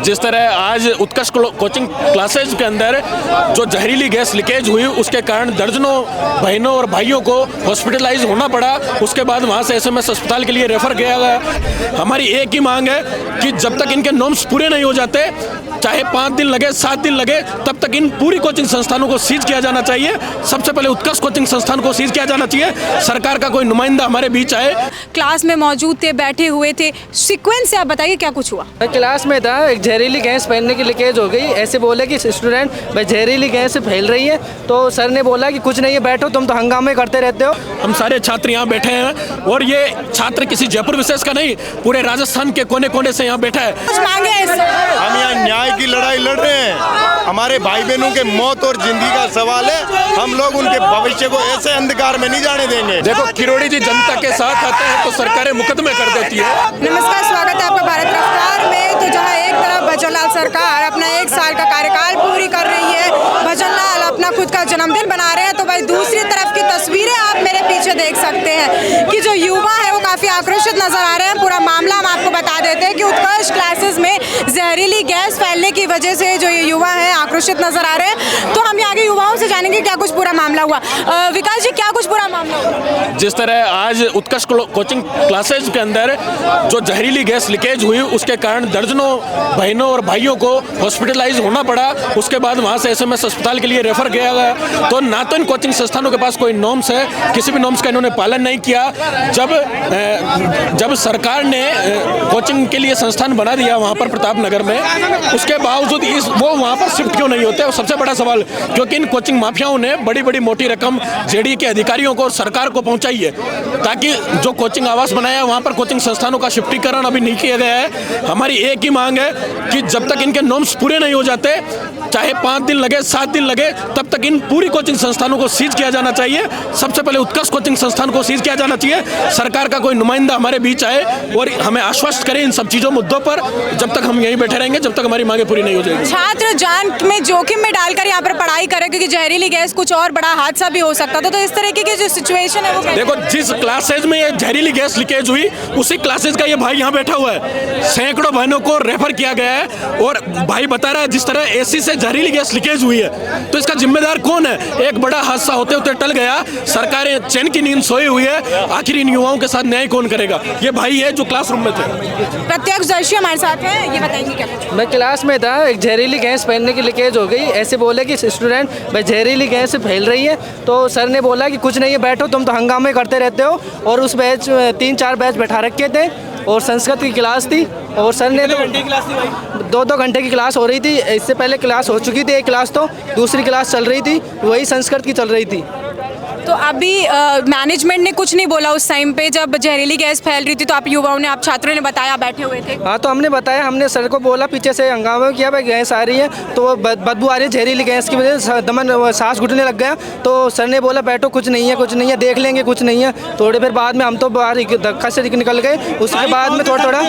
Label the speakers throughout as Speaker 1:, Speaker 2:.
Speaker 1: जिस तरह आज उत्कर्ष कोचिंग क्लासेज के अंदर जो जहरीली गैस लीकेज हुई उसके कारण दर्जनों बहनों और भाइयों को हॉस्पिटलाइज होना पड़ा। उसके बाद वहां से एसएमएस अस्पताल के लिए रेफर किया गया। हमारी एक ही मांग है कि जब तक इनके नॉर्म्स पूरे नहीं हो जाते, चाहे 5 दिन लगे 7 दिन लगे, तब तक इन पूरी कोचिंग संस्थानों को सीज किया जाना चाहिए। सबसे पहले उत्कर्ष कोचिंग संस्थान को सीज किया जाना चाहिए। सरकार का कोई नुमाइंदा हमारे बीच आए।
Speaker 2: क्लास में मौजूद थे, बैठे हुए थे, सीक्वेंस से आप बताइए क्या कुछ हुआ।
Speaker 3: मैं क्लास में था, एक जहरीली गैस पहनने की लीकेज हो गई। ऐसे बोले कि स्टूडेंट भाई जहरीली गैस फैल रही है, तो सर ने बोला कि कुछ नहीं है, बैठो, तुम तो हंगामे करते रहते हो।
Speaker 1: हम सारे छात्र यहाँ बैठे हैं और ये छात्र किसी जयपुर विशेष का नहीं, पूरे राजस्थान के कोने कोने से यहाँ बैठा है।
Speaker 2: कुछ मांगे हैं
Speaker 4: हम यहाँ न्याय की लड़ाई लड़ रहे हैं। हमारे भाई बहनों के मौत और जिंदगी का सवाल है। हम लोग उनके भविष्य को ऐसे अंधकार में नहीं जाने देंगे।
Speaker 1: देखो, किरोड़ी जी जनता के साथ आते हैं तो सरकारें मुकदमे कर देती है।
Speaker 2: नमस्कार, स्वागत है आपका भारत रफ्तार में। तो जहाँ एक तरफ भजनलाल सरकार अपना 1 साल का कार्यकाल पूरी कर रही है, भजनलाल अपना खुद का जन्मदिन बना रहे हैं, तो भाई दूसरी तरफ की तस्वीरें आप मेरे पीछे देख सकते हैं कि जो युवा है वो काफी आक्रोशित नजर आ रहे हैं। पूरा मामला हम आपको बता देते हैं कि उत्कर्ष क्लासेस में जहरीली गैस फैलने की वजह से जो ये युवा है आक्रोशित नजर आ रहे हैं। तो हम यहाँ के युवाओं से जानेंगे क्या कुछ पूरा मामला हुआ। विकास जी, क्या कुछ पूरा मामला हुआ।
Speaker 1: जिस तरह आज उत्कर्ष कोचिंग क्लासेज के अंदर जो जहरीली गैस लीकेज हुई उसके कारण दर्जनों बहनों और भाइयों को हॉस्पिटलाइज होना पड़ा। उसके बाद वहां से एसएमएस अस्पताल के लिए रेफर किया गया। तो ना तो इन कोचिंग संस्थानों के पास कोई नॉर्म्स है, किसी भी नॉर्म्स का इन्होंने पालन नहीं किया। जब सरकार ने कोचिंग के लिए संस्थान बना दिया वहां पर प्रताप नगर में, उसके बावजूद वो वहां पर शिफ्ट क्यों नहीं होते, और सबसे बड़ा सवाल, क्योंकि इन कोचिंग माफियाओं ने बड़ी बड़ी मोटी रकम जेडी के अधिकारियों को और सरकार को पहुंचाई है, ताकि जो कोचिंग आवास बनाया वहां पर कोचिंग संस्थानों का शिफ्टीकरण अभी नहीं किया गया है। हमारी एक ही मांग है कि जब तक इनके नॉर्म्स पूरे नहीं हो जाते, चाहे 5 दिन लगे 7 दिन लगे, तब तक इन पूरी कोचिंग संस्थानों को सीज किया जाना चाहिए। सबसे पहले उत्कर्ष कोचिंग संस्थान को सीज किया जाना चाहिए। सरकार का कोई नुमाइंदा हमारे बीच आए और हमें आश्वस्त करे इन सब चीजों मुद्दों पर। जब तक हम यहीं बैठे रहेंगे, जब तक हमारी मांगे पूरी नहीं हो जाएगी।
Speaker 2: छात्र जान में जोखिम में डालकर यहाँ पर पढ़ाई करे, क्योंकि जहरीली गैस कुछ और बड़ा हादसा भी हो सकता था। तो इस तरीके की जो सिचुएशन है वो
Speaker 1: देखो, जिस क्लासेज में ये जहरीली गैस लीकेज हुई उसी क्लासेज का ये भाई यहाँ बैठा हुआ है। सैकड़ों बहनों को रेफर किया गया है और भाई बता रहा है जिस तरह एसी से जहरीली गैस लीकेज हुई है, तो इसका जिम्मेदार कौन है। एक बड़ा हादसा होते होते टल गया, सरकारें चैन की नींद सोई हुई है। आखिर इन युवाओं के साथ न्याय कौन करेगा। ये भाई है जो क्लासरूम में थे।
Speaker 2: प्रत्यक्षदर्शी हमारे साथ है, ये बताएंगे क्या।
Speaker 3: मैं क्लास में था, एक जहरीली गैस पहनने की लीकेज हो गई। ऐसे बोले कि स्टूडेंट भाई जहरीली गैस फैल रही है, तो सर ने बोला कि कुछ नहीं है, बैठो, तुम तो हंगामे करते रहते हो। और उस बैच 3-4 बैच बैठा रखे थे और संस्कृत की क्लास थी, और सर ने तो 2-2 घंटे की क्लास हो रही थी। इससे पहले क्लास हो चुकी थी एक क्लास, तो दूसरी क्लास चल रही थी, वही संस्कृत की चल रही थी।
Speaker 2: तो अभी मैनेजमेंट ने कुछ नहीं बोला उस टाइम पे जब जहरीली गैस फैल रही थी, तो आप युवाओं ने, आप छात्रों ने बताया, बैठे हुए थे।
Speaker 3: हाँ, तो हमने बताया, हमने सर को बोला, पीछे से हंगामा किया, भाई गैस आ रही है, तो बदबू आ रही है जहरीली गैस की वजह से, दमन सांस घुटने लग गया। तो सर ने बोला बैठो, कुछ नहीं है, कुछ नहीं है, देख लेंगे, कुछ नहीं है। थोड़ी देर बाद में हम तो बाहर धक्का से निकल गए। उसके बाद में थोड़ा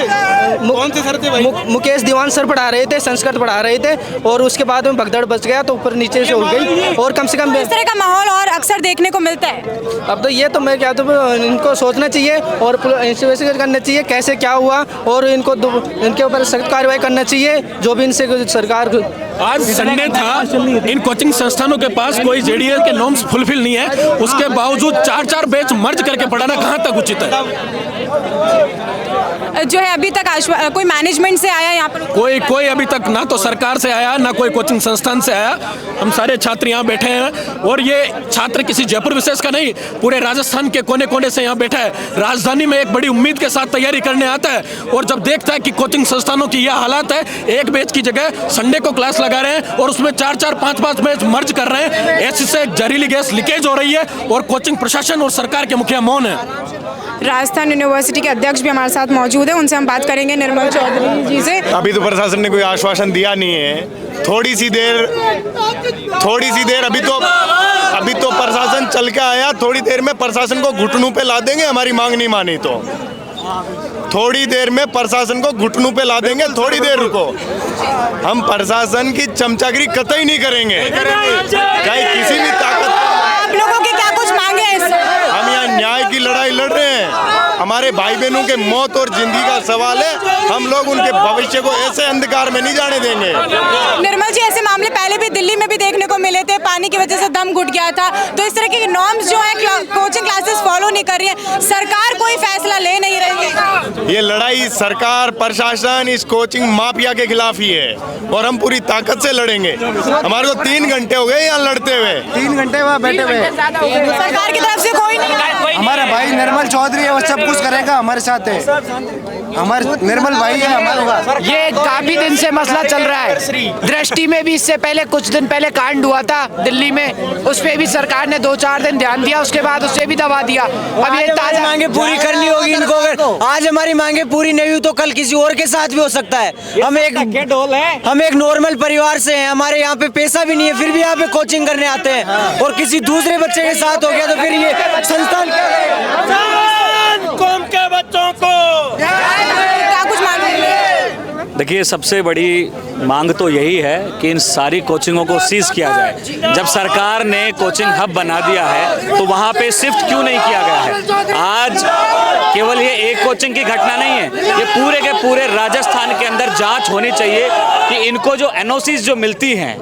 Speaker 3: मुकेश दीवान सर पढ़ा रहे थे, संस्कृत पढ़ा रहे थे, और उसके बाद में भगदड़ बच गया, तो ऊपर नीचे से हो गई। और कम से कम
Speaker 2: इस तरह का माहौल और अक्सर देखने को मिलता है।
Speaker 3: अब तो ये तो मैं क्या, तो इनको सोचना चाहिए और इन्वेस्टिगेट करना चाहिए कैसे क्या हुआ, और इनके ऊपर सख्त कार्रवाई करना चाहिए, जो भी इनसे सरकार।
Speaker 1: आज संडे था, इन कोचिंग संस्थानों के पास कोई जेडीए के नॉर्म्स फुलफिल नहीं है, उसके बावजूद 4-4 बैच मर्ज करके पढ़ाना कहाँ तक उचित है।
Speaker 2: जो है अभी तक कोई मैनेजमेंट से आया यहाँ पर?
Speaker 1: कोई अभी तक ना तो सरकार से आया, ना कोई कोचिंग संस्थान से आया। हम सारे छात्र यहाँ बैठे हैं और ये छात्र किसी जयपुर विशेष का नहीं, पूरे राजस्थान के कोने कोने से यहाँ बैठा है। राजधानी में एक बड़ी उम्मीद के साथ तैयारी करने आता है, और जब देखता है कि कोचिंग संस्थानों की यह हालत है, एक बैच की जगह संडे को क्लास लगा रहे हैं और उसमें 4-4, 5-5 बैच मर्ज कर रहे हैं। ऐसे से जहरीली गैस लीकेज हो रही है और कोचिंग प्रशासन और सरकार के मुखिया मौन है।
Speaker 2: राजस्थान यूनिवर्सिटी के अध्यक्ष भी हमारे साथ मौजूद है, उनसे हम बात करेंगे, निर्मल चौधरी जी से।
Speaker 4: अभी तो प्रशासन ने कोई आश्वासन दिया नहीं है। थोड़ी सी देर अभी तो प्रशासन चल के आया, थोड़ी देर में प्रशासन को घुटनों पे ला देंगे, हमारी मांग नहीं मानी तो। थोड़ी देर में प्रशासन को घुटनों पे ला देंगे, थोड़ी देर रुको। हम प्रशासन की चमचागिरी कतई नहीं करेंगे, चाहे किसी भी ताकत।
Speaker 2: आप लोगों के क्या कुछ मांगे हैं?
Speaker 4: हम यहाँ न्याय की लड़ाई लड़ रहे हैं। हमारे भाई बहनों के मौत और जिंदगी का सवाल है। हम लोग उनके भविष्य को ऐसे अंधकार में नहीं जाने देंगे।
Speaker 2: निर्मल जी, ऐसे मामले पहले भी दिल्ली में भी देखने को मिले थे, पानी की वजह से दम घुट गया था। तो इस तरह की नॉर्म्स जो है कोचिंग क्लासेस फॉलो नहीं कर रही है, सरकार कोई फैसला ले नहीं रही है।
Speaker 4: ये लड़ाई सरकार प्रशासन इस कोचिंग माफिया के खिलाफ ही है और हम पूरी ताकत से लड़ेंगे। हमारे को 3 घंटे हो गए यहाँ लड़ते हुए,
Speaker 5: 3 घंटे वहाँ बैठे हुए।
Speaker 2: सरकार की तरफ से कोई नहीं आया।
Speaker 5: हमारा भाई निर्मल चौधरी है, वो सब कुछ करेगा, हमारे साथ है। हमारे निर्मल भाई है हमारे।
Speaker 6: ये काफी दिन से मसला चल रहा है। दृष्टि में भी इससे पहले कुछ दिन पहले कांड हुआ था दिल्ली में, उस पे भी सरकार ने 2-4 दिन ध्यान दिया, उसके बाद उसे भी दबा दिया। अब ये ताजा
Speaker 7: मांगे पूरी करनी होगी इनको। अगर आज हमारी मांगे पूरी नहीं हुई तो कल किसी और के साथ भी हो सकता है। हम एक नॉर्मल परिवार से हैं, हमारे यहाँ पे पैसा भी नहीं है, फिर भी यहाँ पे कोचिंग करने आते हैं और किसी दूसरे बच्चे के साथ हो गया तो फिर ये संस्थान क्या करेगा?
Speaker 8: कौम के बच्चों को
Speaker 2: क्या कुछ मांग रही है?
Speaker 9: देखिए, सबसे बड़ी मांग तो यही है कि इन सारी कोचिंगों को सीज किया जाए। जब सरकार ने कोचिंग हब बना दिया है तो वहाँ पे शिफ्ट क्यों नहीं किया गया है? आज केवल ये एक कोचिंग की घटना नहीं है, ये पूरे के पूरे राजस्थान के अंदर जांच होनी चाहिए कि इनको जो एनओसीज जो मिलती हैं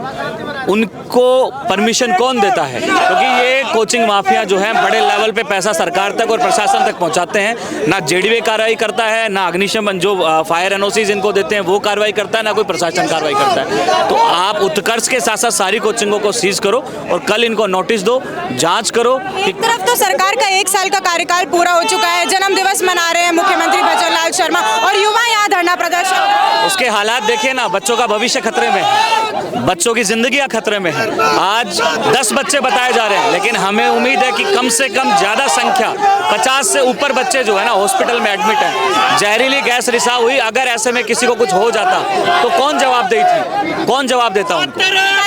Speaker 9: उनको परमिशन कौन देता है, क्योंकि ये कोचिंग माफिया जो है बड़े लेवल पे पैसा सरकार तक और प्रशासन तक पहुंचाते हैं। ना जेडीवे कार्रवाई करता है, ना अग्निशमन जो फायर एनओसीज इनको देते हैं वो कार्रवाई करता है, ना कोई प्रशासन कार्रवाई करता है। तो आप उत्कर्ष के साथ साथ सारी कोचिंगों को सीज करो और कल इनको नोटिस दो, जांच करो।
Speaker 2: एक तरफ तो सरकार का 1 साल का कार्यकाल पूरा हो चुका है, जन्म दिवस मना रहे हैं मुख्यमंत्री भजनलाल शर्मा और युवा यहाँ धरना प्रदर्शन।
Speaker 9: उसके हालात देखिए ना, बच्चों का भविष्य खतरे में है, बच्चों की जिंदगी खतरे में है। आज 10 बच्चे बताए जा रहे हैं, लेकिन हमें उम्मीद है कि कम से कम ज्यादा संख्या 50 से ऊपर बच्चे जो है ना हॉस्पिटल में एडमिट हैं। जहरीली गैस रिसाव हुई, अगर ऐसे में किसी को कुछ हो जाता तो कौन जवाब देती, कौन जवाब देता उनको?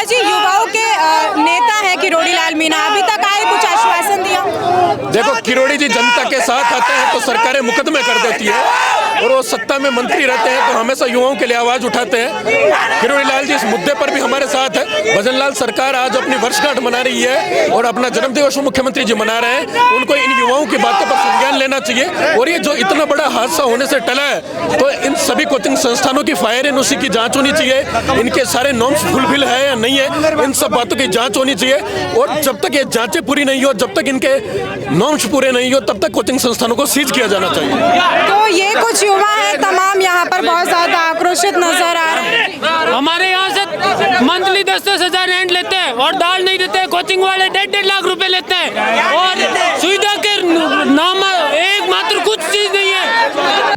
Speaker 2: जी, युवाओं के नेता है किरोड़ी लाल मीणा, अभी तक आए कुछ आश्वासन दिया?
Speaker 1: देखो, किरोड़ी जी जनता के साथ आते हैं तो सरकारें मुकदमे कर देती है और वो सत्ता में मंत्री रहते हैं तो हमेशा युवाओं के लिए आवाज उठाते हैं। किरोड़ी लाल जी इस मुद्दे पर भी हमारे साथ है। भजनलाल सरकार आज अपनी वर्षगांठ मना रही है और अपना जन्मदिवस मुख्यमंत्री जी मना रहे हैं, उनको इन युवाओं की बातों पर संज्ञान लेना चाहिए। और ये जो इतना बड़ा हादसा होने से टला है तो इन सभी कोचिंग संस्थानों की फायर एनओसी की जांच होनी चाहिए, इनके सारे नॉर्म्स फुलफिल है या नहीं है, इन सब बातों की जांच होनी चाहिए। और जब तक ये जांचें पूरी नहीं हो, जब तक इनके नॉर्म्स पूरे नहीं हो, तब तक कोचिंग संस्थानों को सीज किया जाना चाहिए।
Speaker 2: तो ये कुछ युवा है तमाम यहाँ पर बहुत ज्यादा आक्रोशित नजर आ रहे हैं।
Speaker 8: हमारे यहाँ से मंथली 10-10 हजार रेंट लेते हैं और दाल नहीं देते हैं। कोचिंग वाले 1.5 लाख रुपए लेते हैं और सुविधा के नाम एक मात्र कुछ चीज नहीं है।